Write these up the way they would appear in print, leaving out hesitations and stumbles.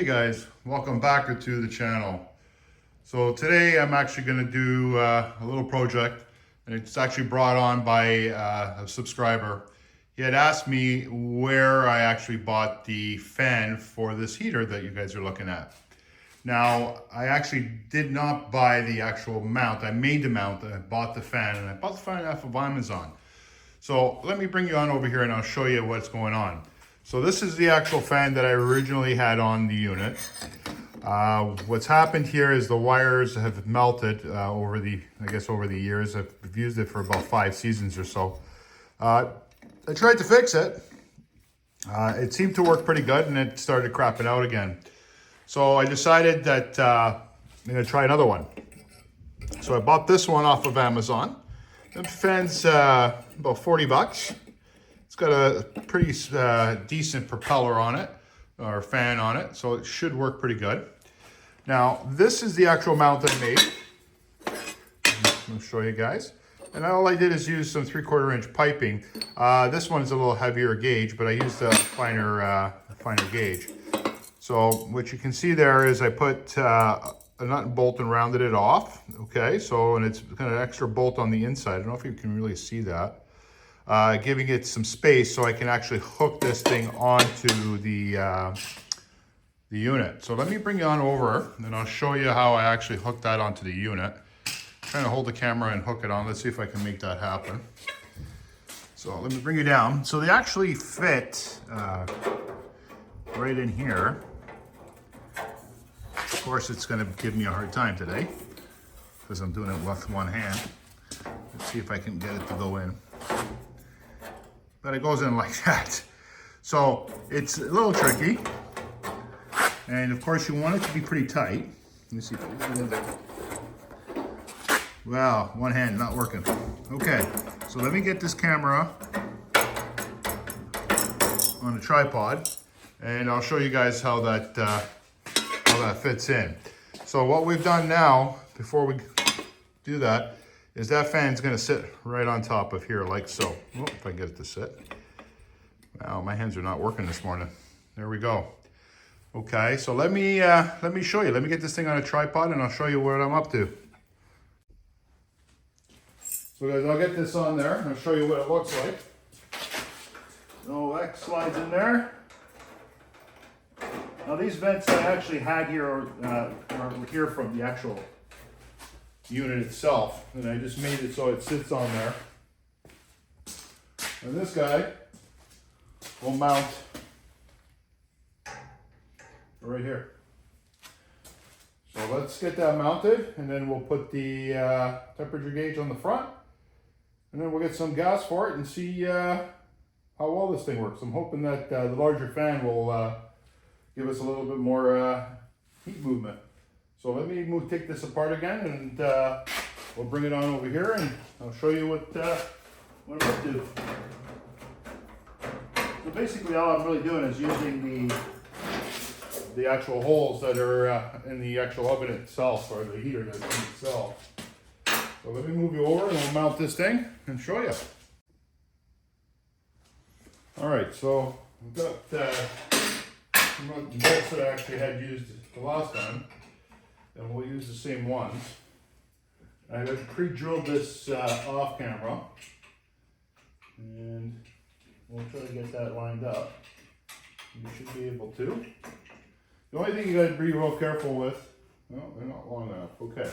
Hey guys, welcome back to the channel. So today I'm actually going to do a little project, and it's actually brought on by a subscriber. He had asked me where I actually bought the fan for this heater that you guys are looking at. Now, I actually did not buy the actual mount. I made the mount, I bought the fan, and I bought the fan off of Amazon. So let me bring you on over here and I'll show you what's going on. So this is the actual fan that I originally had on the unit. What's happened here is the wires have melted over the years. I've used it for about 5 seasons or so. I tried to fix it. It seemed to work pretty good, and it started crapping out again. So I decided that I'm gonna try another one. So I bought this one off of Amazon. The fan's about 40 bucks. It's got a pretty decent propeller on it, or fan on it, so it should work pretty good. Now, this is the actual mount I made. I'm going to show you guys. And all I did is use some 3/4 inch piping. This one's a little heavier gauge, but I used a finer gauge. So what you can see there is I put a nut and bolt and rounded it off. Okay, so, and it's got an extra bolt on the inside. I don't know if you can really see that. Giving it some space so I can actually hook this thing onto the unit. So let me bring you on over and I'll show you how I actually hook that onto the unit. I'm trying to hold the camera and hook it on. Let's see if I can make that happen. So let me bring you down. So they actually fit right in here. Of course, it's going to give me a hard time today because I'm doing it with one hand. Let's see if I can get it to go in. But it goes in like that. So it's a little tricky. And of course you want it to be pretty tight. Let me see if I can get it in there. Wow, one hand not working. Okay, so let me get this camera on a tripod and I'll show you guys how that fits in. So what we've done now, before we do that, is that fan's gonna sit right on top of here like so. Oh, if I can get it to sit. Wow, my hands are not working this morning. There we go. Okay, so let me show you. Let me get this thing on a tripod and I'll show you what I'm up to. So guys, I'll get this on there and I'll show you what it looks like. So that slides in there. Now these vents I actually had here are here from the actual unit itself, and I just made it so it sits on there. And this guy will mount right here. So let's get that mounted, and then we'll put the temperature gauge on the front, and then we'll get some gas for it and see how well this thing works. I'm hoping that the larger fan will give us a little bit more heat movement. So let me take this apart again, and we'll bring it on over here and I'll show you what I'm up to. So basically all I'm really doing is using the actual holes that are in the actual oven itself, or the heater that's in itself. So let me move you over and we'll mount this thing and show you. Alright, so I've got some of the bolts that I actually had used the last time. And we'll use the same ones. I have pre-drilled this off camera, and we'll try to get that lined up. You should be able to. The only thing you got to be real careful with, no, they're not long enough. Okay,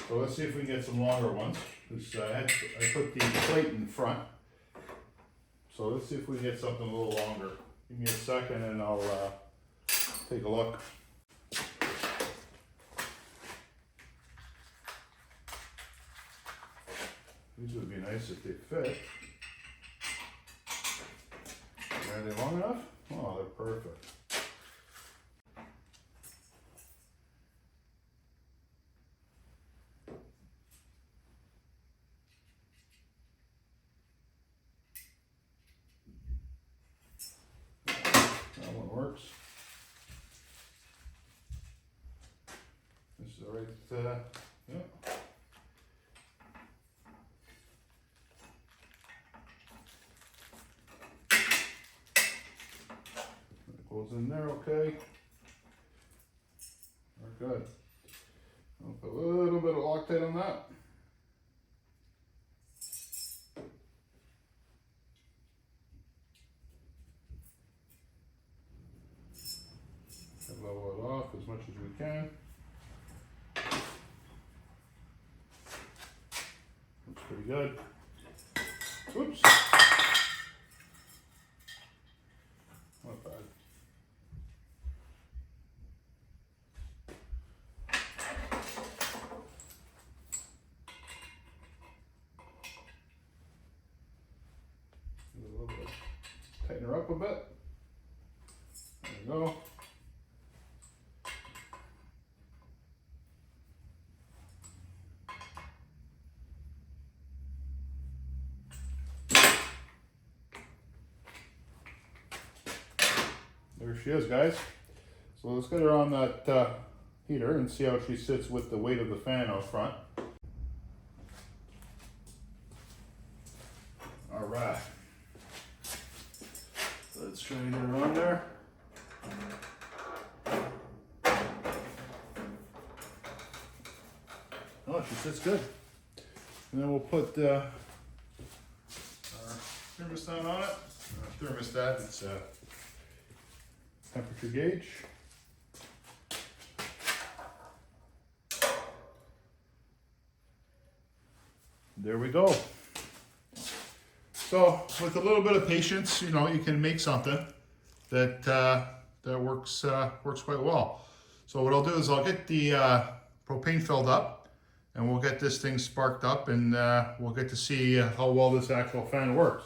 so let's see if we can get some longer ones. I put the plate in front, so let's see if we can get something a little longer. Give me a second, and I'll take a look. These would be nice if they fit. Are they long enough? Oh, they're perfect. That one works. This is the right, yeah. Goes in there, okay. good. I'll put a little bit of Loctite on that. Level it off as much as we can. Looks pretty good. Oops. Not bad. A little bit. Tighten her up a bit. There we go. There she is, guys. So let's get her on that heater and see how she sits with the weight of the fan out front. All right. Let's try and get her on there. Oh, she sits good. And then we'll put our thermostat on it. Thermostat, it's a temperature gauge. There we go. So with a little bit of patience, you know, you can make something that that works quite well. So what I'll do is I'll get the propane filled up, and we'll get this thing sparked up, and we'll get to see how well this actual fan works.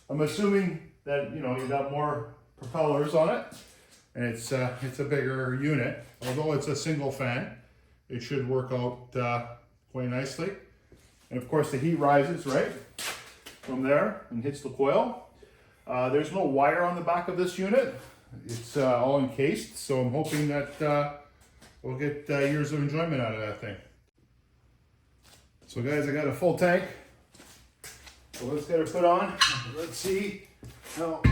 I'm assuming that, you know, you got more propellers on it, and it's a bigger unit. Although it's a single fan, it should work out quite nicely. And of course the heat rises right from there and hits the coil. There's no wire on the back of this unit. It's all encased, so I'm hoping that we'll get years of enjoyment out of that thing. So guys, I got a full tank. So let's get her put on. Let's see how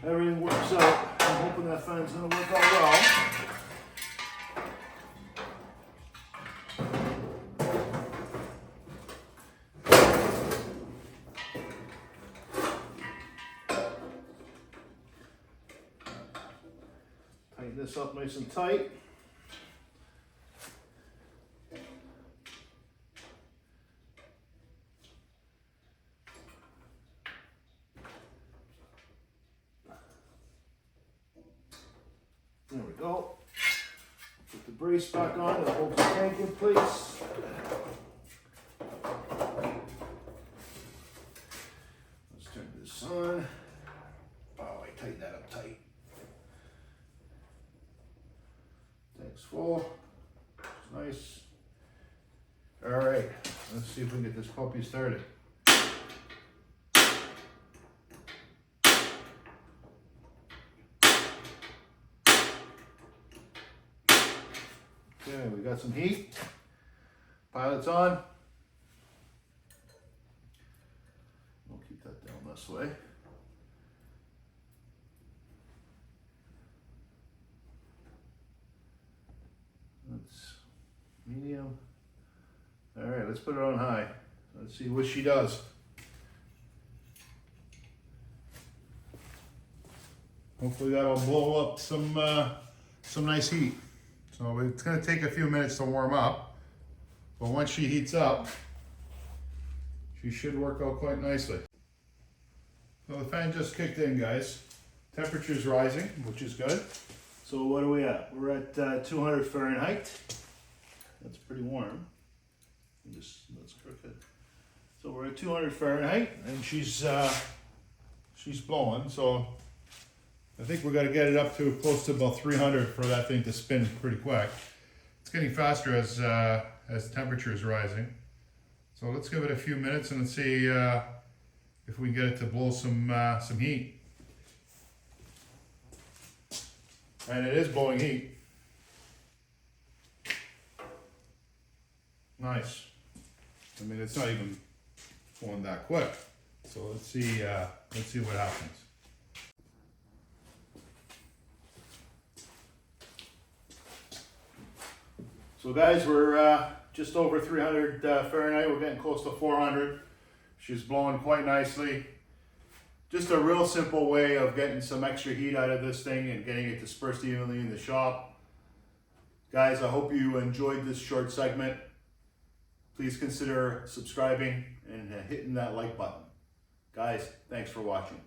everything works out. I'm hoping that fan's gonna work out well. Tighten this up nice and tight. There we go. Put the brace back on and hold the tank in place. Let's turn this on. Oh, I tightened that up tight. Tank's full. It's nice. All right, let's see if we can get this puppy started. Okay, we got some heat. Pilot's on. We'll keep that down this way. That's medium. All right, let's put it on high. Let's see what she does. Hopefully that'll blow up some nice heat. So it's going to take a few minutes to warm up, but once she heats up, she should work out quite nicely. So the fan just kicked in, guys. Temperature's rising, which is good. So what are we at? We're at 200 Fahrenheit. That's pretty warm. That's crooked. So we're at 200 Fahrenheit, and she's blowing. So I think we're gonna get it up to close to about 300 for that thing to spin pretty quick. It's getting faster as the temperature is rising. So let's give it a few minutes and see if we can get it to blow some heat. And it is blowing heat. Nice. I mean, it's not even going that quick. So let's see what happens. So guys, we're just over 300 Fahrenheit. We're getting close to 400. She's blowing quite nicely. Just a real simple way of getting some extra heat out of this thing and getting it dispersed evenly in the shop. Guys, I hope you enjoyed this short segment. Please consider subscribing and hitting that like button. Guys, thanks for watching.